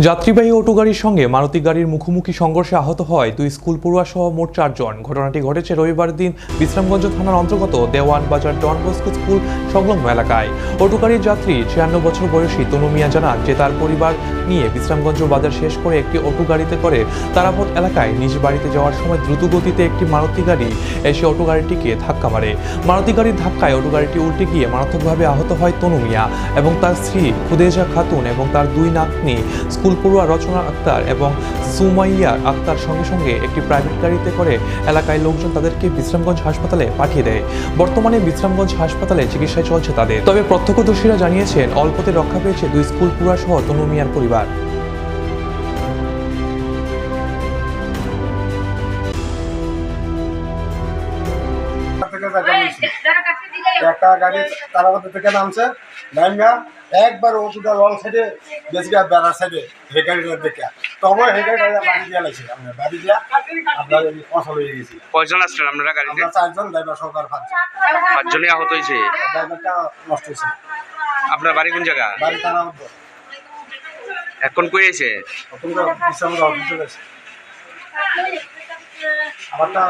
যাত্রীবাহী অটো গাড়ির সঙ্গে মারুতি গাড়ির মুখোমুখি সংঘর্ষে আহত হয় দুই স্কুল পড়ুয়া সহ মোট 4 জন। ঘটনাটি ঘটেছে রবিবার দিন বিশ্রামগঞ্জ থানার অন্তর্গত দেওয়ান বাজার ডন বস্কো স্কুল সংলগ্ন এলাকায়। অটো গাড়ির যাত্রী 56 বছর বয়সী তনু মিয়া জানান যে তার পরিবার নিয়ে বিশ্রামগঞ্জ বাজার শেষ করে একটি অটো গাড়িতে করে তারাপথ এলাকায় নিজ বাড়িতে যাওয়ার সময় দ্রুত গতিতে একটি মারুতি গাড়ি এসে অটো গাড়িটিকে ধাক্কা মারে। মারুতি গাড়ির ধাক্কায় অটো গাড়িটি উল্টে গিয়ে মারাত্মকভাবে আহত হয় তনু মিয়া এবং তার স্ত্রী খুদেজা খাতুন এবং তার দুই নাতনি স্কুল পড়ুয়া রচনা আক্তার এবং সুমাইয়া আক্তার। সঙ্গে সঙ্গে একটি প্রাইভেট গাড়িতে করে এলাকায় লোকজন তাদেরকে বিশ্রামগঞ্জ হাসপাতালে পাঠিয়ে দেয়। বর্তমানে বিশ্রামগঞ্জ হাসপাতালে চিকিৎসায় চলছে তাদের। তবে প্রত্যক্ষদর্শীরা জানিয়েছেন অল্পতে রক্ষা পেয়েছে দুই স্কুল পড়ুয়া সহ তনু মিয়ার পরিবার। একটা গাড়ি তারাপথ থেকে নামছে নাইমা একবার ওষুধটা লং সাইডে বেশি বেড়ার সাইডে হে গাড়িটা দেখে তবে হে গাড়িটা বাড়ি দিয়ে লাগছে আমরা বাড়ি দিয়া আপনার অসল হয়ে গেছি। কয়জন আসলেন আপনারা গাড়িতে? আমরা 4 জন, ড্রাইভার সহকার 5 জনই আহত হয়েছে। ড্রাইভারটা নষ্ট হয়েছে। আপনার বাড়ি কোন জায়গা? বাড়ি তারাপথ। এখন কই আছে? তোমরা বিশ্রাম দাও, বুঝতে পেরেছি। আবারটা